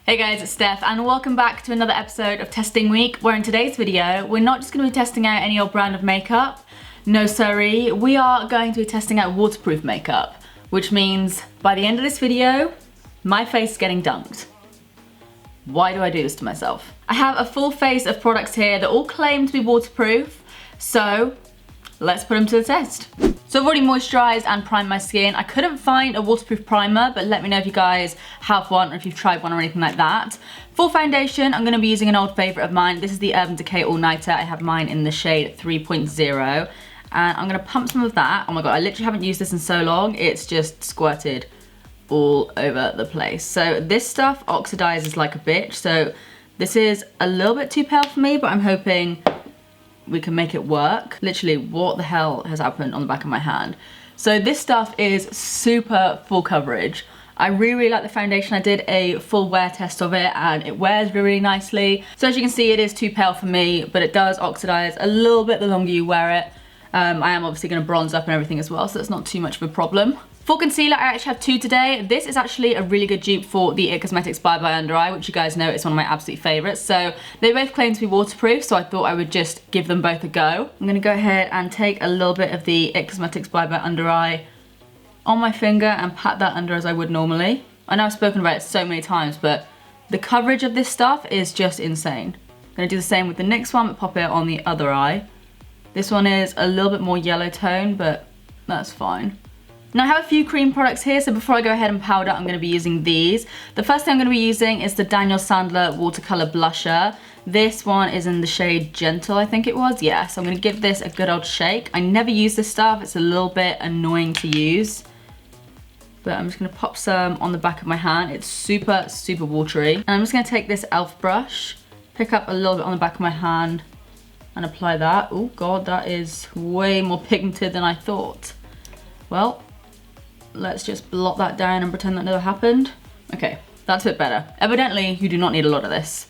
Hey guys, it's Steph and welcome back to another episode of Testing Week, where in today's video we're not just going to be testing out any old brand of makeup. No sorry, we are going to be testing out waterproof makeup, which means by the end of this video, my face is getting dunked. Why do I do this to myself? I have a full face of products here that all claim to be waterproof, so let's put them to the test. So I've already moisturized and primed my skin. I couldn't find a waterproof primer, but let me know if you guys have one or if you've tried one or anything like that. For foundation, I'm gonna be using an old favorite of mine. This is the Urban Decay All Nighter. I have mine in the shade 3.0. And I'm gonna pump some of that. Oh my God, I literally haven't used this in so long. It's just squirted all over the place. So this stuff oxidizes like a bitch. So this is a little bit too pale for me, but I'm hoping we can make it work. Literally, what the hell has happened on the back of my hand? So this stuff is super full coverage. I really like the foundation. I did a full wear test of it and it wears really nicely. So as you can see, it is too pale for me, but it does oxidize a little bit the longer you wear it. I am obviously gonna bronze up and everything as well, so it's not too much of a problem. For concealer, I actually have two today. This is actually a really good dupe for the It Cosmetics Bye Bye Under Eye, which you guys know is one of my absolute favorites. So they both claim to be waterproof, so I thought I would just give them both a go. I'm gonna go ahead and take a little bit of the It Cosmetics Bye Bye Under Eye on my finger and pat that under as I would normally. I know I've spoken about it so many times, but the coverage of this stuff is just insane. I'm gonna do the same with the next one, but pop it on the other eye. This one is a little bit more yellow tone, but that's fine. Now I have a few cream products here, so before I go ahead and powder, I'm going to be using these. The first thing I'm going to be using is the Daniel Sandler Watercolour Blusher. This one is in the shade Gentle, I think it was. Yeah, so I'm going to give this a good old shake. I never use this stuff. It's a little bit annoying to use. But I'm just going to pop some on the back of my hand. It's super, super watery. And I'm just going to take this e.l.f. brush, pick up a little bit on the back of my hand, and apply that. Oh God, that is way more pigmented than I thought. Well, let's just blot that down and pretend that never happened. Okay, that's a bit better. Evidently, you do not need a lot of this.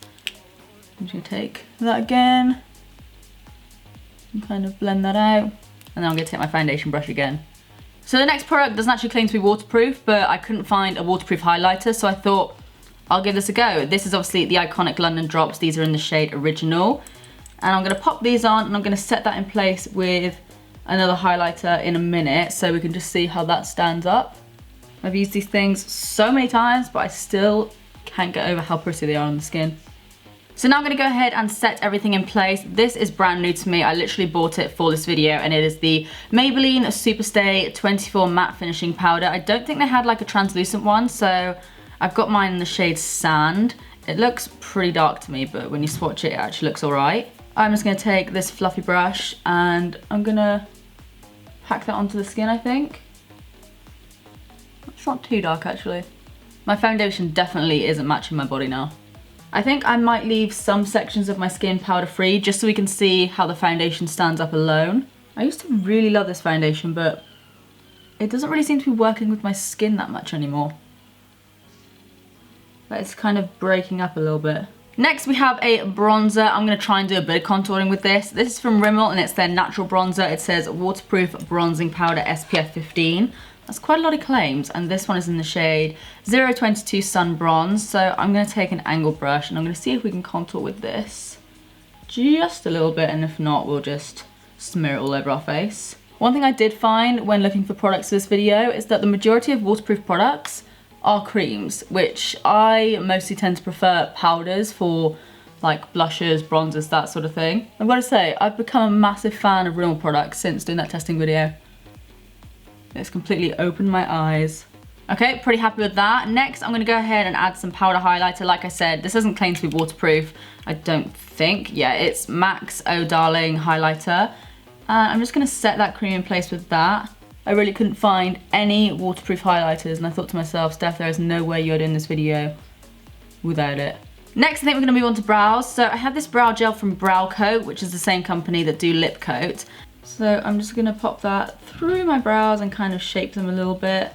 I'm just gonna take that again and kind of blend that out. And then I'm gonna take my foundation brush again. So the next product doesn't actually claim to be waterproof, but I couldn't find a waterproof highlighter, so I thought I'll give this a go. This is obviously the iconic London Drops. These are in the shade Original. And I'm gonna pop these on and I'm gonna set that in place with another highlighter in a minute so we can just see how that stands up. I've used these things so many times, but I still can't get over how pretty they are on the skin. So now I'm gonna go ahead and set everything in place. This is brand new to me. I literally bought it for this video and it is the Maybelline Superstay 24 Matte Finishing Powder. I don't think they had like a translucent one, so I've got mine in the shade Sand. It looks pretty dark to me, but when you swatch it, it actually looks all right. I'm just gonna take this fluffy brush and I'm gonna pack that onto the skin, I think. It's not too dark actually. My foundation definitely isn't matching my body now. I think I might leave some sections of my skin powder free just so we can see how the foundation stands up alone. I used to really love this foundation, but it doesn't really seem to be working with my skin that much anymore. But it's kind of breaking up a little bit. Next we have a bronzer. I'm going to try and do a bit of contouring with this. This is from Rimmel and it's their natural bronzer. It says waterproof bronzing powder SPF 15. That's quite a lot of claims, and this one is in the shade 022 Sun Bronze. So I'm going to take an angle brush and I'm going to see if we can contour with this just a little bit, and if not we'll just smear it all over our face. One thing I did find when looking for products for this video is that the majority of waterproof products are creams, which I mostly tend to prefer powders for like blushes, bronzers, that sort of thing. I've got to say, I've become a massive fan of Rimmel products since doing that testing video. It's completely opened my eyes. Okay, pretty happy with that. Next, I'm gonna go ahead and add some powder highlighter. Like I said, this doesn't claim to be waterproof, I don't think. Yeah, it's MAC's Oh Darling highlighter. I'm just gonna set that cream in place with that. I really couldn't find any waterproof highlighters and I thought to myself, Steph, there is no way you're doing this video without it. Next, I think we're gonna move on to brows. So I have this brow gel from Browcote, which is the same company that do lip coat. So I'm just gonna pop that through my brows and kind of shape them a little bit.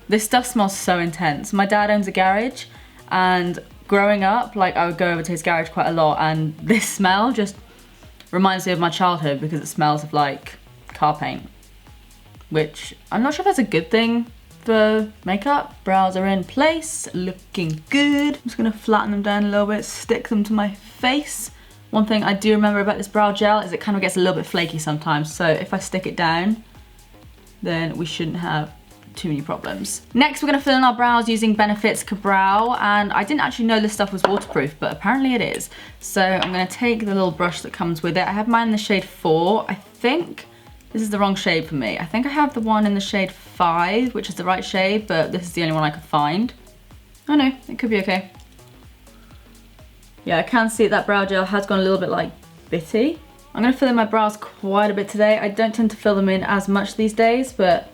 This stuff smells so intense. My dad owns a garage and growing up, like I would go over to his garage quite a lot and this smell just reminds me of my childhood because it smells of like car paint. Which I'm not sure if that's a good thing the makeup. Brows are in place, looking good. I'm just gonna flatten them down a little bit, stick them to my face. One thing I do remember about this brow gel is it kind of gets a little bit flaky sometimes, so if I stick it down, then we shouldn't have too many problems. Next, we're gonna fill in our brows using Benefit's Ka-Brow, and I didn't actually know this stuff was waterproof, but apparently it is. So I'm gonna take the little brush that comes with it. I have mine in the shade 4. I think this is the wrong shade for me. I think I have the one in the shade 5, which is the right shade, but this is the only one I could find. Oh no, it could be okay. Yeah, I can see that brow gel has gone a little bit like bitty. I'm gonna fill in my brows quite a bit today. I don't tend to fill them in as much these days, but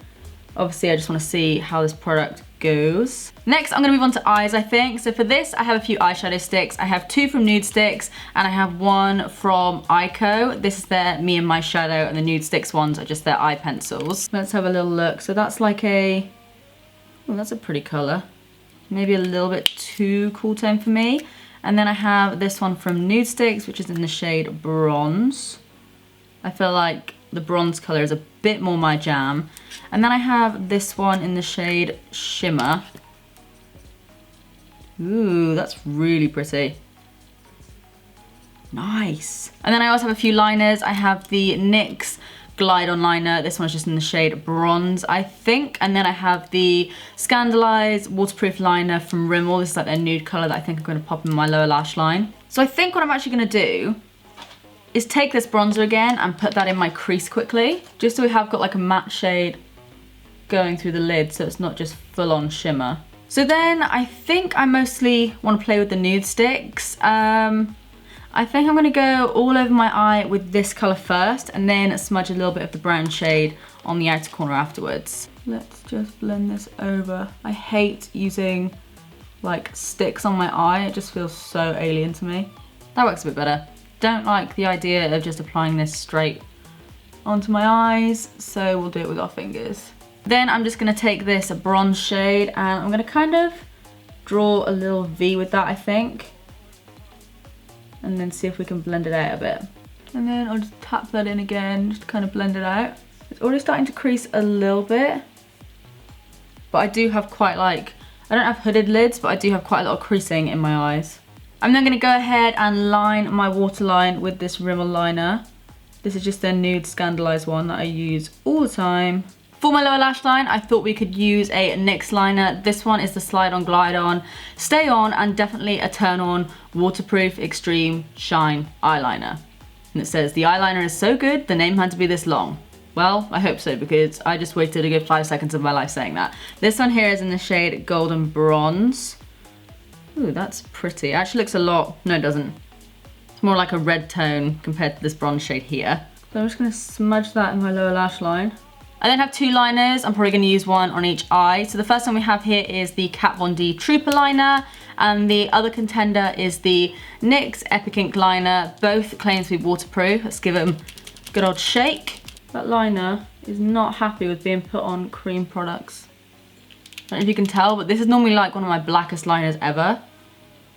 obviously I just want to see how this product goes. Next, I'm gonna move on to eyes, I think. So for this, I have a few eyeshadow sticks. I have 2 from Nude Sticks, and I have 1 from Ico. This is their Me and My Shadow, and the Nude Sticks ones are just their eye pencils. Let's have a little look. So that's like a, oh, that's a pretty color. Maybe a little bit too cool tone for me. And then I have this one from Nude Sticks, which is in the shade Bronze. I feel like the bronze color is a bit more my jam. And then I have this one in the shade Shimmer. Ooh, that's really pretty. Nice. And then I also have a few liners. I have the NYX Glide On Liner. This one's just in the shade Bronze, I think. And then I have the Scandaleyes Waterproof Liner from Rimmel. This is like their nude color that I think I'm gonna pop in my lower lash line. So I think what I'm actually gonna do is take this bronzer again and put that in my crease quickly, just so we have got like a matte shade going through the lid, so it's not just full on shimmer. So then I think I mostly want to play with the Nude Sticks. I think I'm gonna go all over my eye with this color first, and then smudge a little bit of the brown shade on the outer corner afterwards. Let's just blend this over. I hate using like sticks on my eye. It just feels so alien to me. That works a bit better. Don't like the idea of just applying this straight onto my eyes, so we'll do it with our fingers. Then I'm just gonna take this bronze shade and I'm gonna kind of draw a little V with that, I think. And then see if we can blend it out a bit. And then I'll just tap that in again, just to kind of blend it out. It's already starting to crease a little bit, but I do have quite like, I don't have hooded lids, but I do have quite a lot of creasing in my eyes. I'm then gonna go ahead and line my waterline with this Rimmel liner. This is just their nude Scandaleyes one that I use all the time. For my lower lash line, I thought we could use a NYX liner. This one is the Slide On Glide On, Stay On, and definitely a Turn On Waterproof Extreme Shine eyeliner. And it says, the eyeliner is so good, the name had to be this long. Well, I hope so, because I just wasted a good 5 seconds of my life saying that. This one here is in the shade Golden Bronze. Ooh, that's pretty. It actually looks a lot, no it doesn't. It's more like a red tone compared to this bronze shade here. So I'm just gonna smudge that in my lower lash line. I then have 2 liners. I'm probably gonna use one on each eye. So the first one we have here is the Kat Von D Trooper liner, and the other contender is the NYX Epic Ink liner. Both claim to be waterproof. Let's give them a good old shake. That liner is not happy with being put on cream products. I don't know if you can tell, but this is normally like one of my blackest liners ever.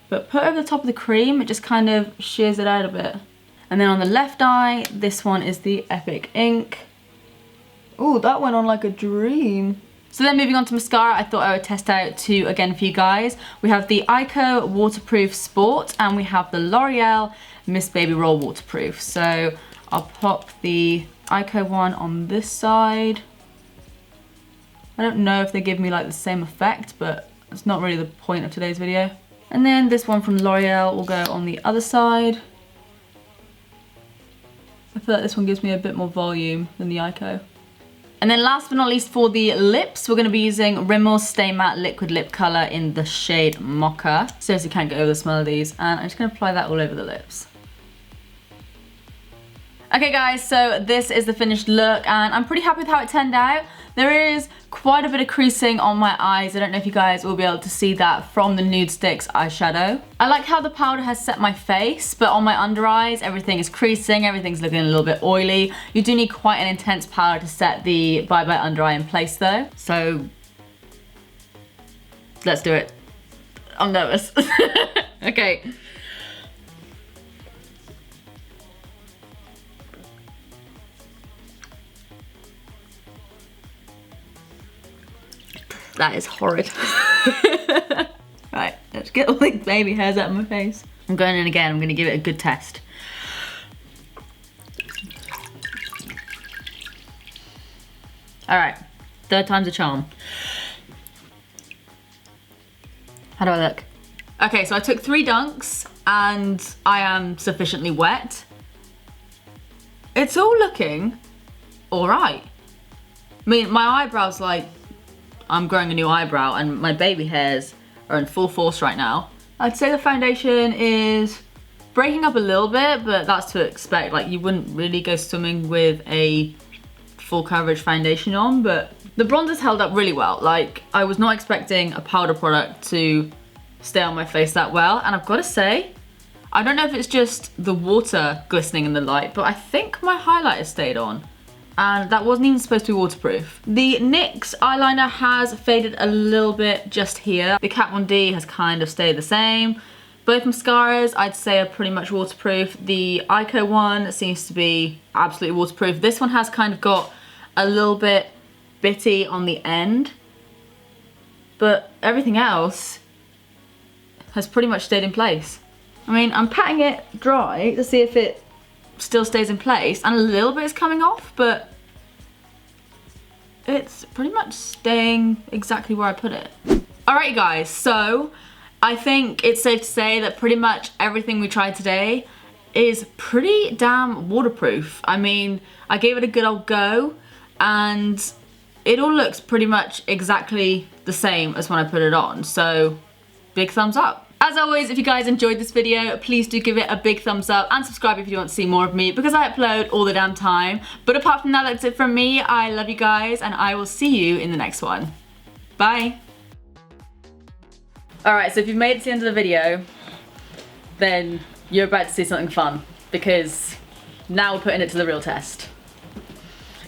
But put over the top of the cream, it just kind of shears it out a bit. And then on the left eye, this one is the Epic Ink. Oh, that went on like a dream. So then moving on to mascara, I thought I would test out 2 again for you guys. We have the Ico Waterproof Sport, and we have the L'Oreal Miss Baby Roll Waterproof. So I'll pop the Ico one on this side. I don't know if they give me like the same effect, but it's not really the point of today's video. And then this one from L'Oreal will go on the other side. I feel like this one gives me a bit more volume than the Ico. And then last but not least for the lips, we're going to be using Rimmel's Stay Matte Liquid Lip Colour in the shade Mocha. Seriously can't get over the smell of these, and I'm just going to apply that all over the lips. Okay guys, so this is the finished look, and I'm pretty happy with how it turned out. There is quite a bit of creasing on my eyes. I don't know if you guys will be able to see that from the Nude Sticks eyeshadow. I like how the powder has set my face, but on my under eyes, everything is creasing, everything's looking a little bit oily. You do need quite an intense powder to set the Bye Bye under eye in place though. So, let's do it. I'm nervous. Okay. That is horrid. Right, let's get all these baby hairs out of my face. I'm going in again, I'm gonna give it a good test. All right, third time's a charm. How do I look? Okay, so I took 3 dunks and I am sufficiently wet. It's all looking all right. I mean, my eyebrows, like, I'm growing a new eyebrow and my baby hairs are in full force right now. I'd say the foundation is breaking up a little bit, but that's to expect. Like, you wouldn't really go swimming with a full coverage foundation on, but the bronzer's held up really well. Like, I was not expecting a powder product to stay on my face that well, and I've got to say, I don't know if it's just the water glistening in the light, but I think my highlighter stayed on, and that wasn't even supposed to be waterproof. The NYX eyeliner has faded a little bit just here. The Kat Von D has kind of stayed the same. Both mascaras, I'd say, are pretty much waterproof. The Ico one seems to be absolutely waterproof. This one has kind of got a little bit bitty on the end, but everything else has pretty much stayed in place. I mean, I'm patting it dry to see if it still stays in place, and a little bit is coming off, but it's pretty much staying exactly where I put it. Alright guys, so I think it's safe to say that pretty much everything we tried today is pretty damn waterproof. I mean, I gave it a good old go, and it all looks pretty much exactly the same as when I put it on, so big thumbs up. As always, if you guys enjoyed this video, please do give it a big thumbs up and subscribe if you want to see more of me, because I upload all the damn time. But apart from that, that's it from me. I love you guys, and I will see you in the next one. Bye. Alright, so if you've made it to the end of the video, then you're about to see something fun, because now we're putting it to the real test.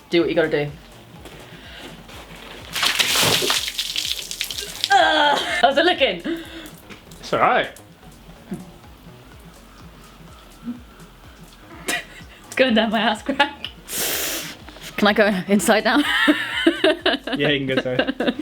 Do what you gotta do. How's it looking? It's alright. It's going down my ass crack. Can I go inside now? Yeah, you can go inside.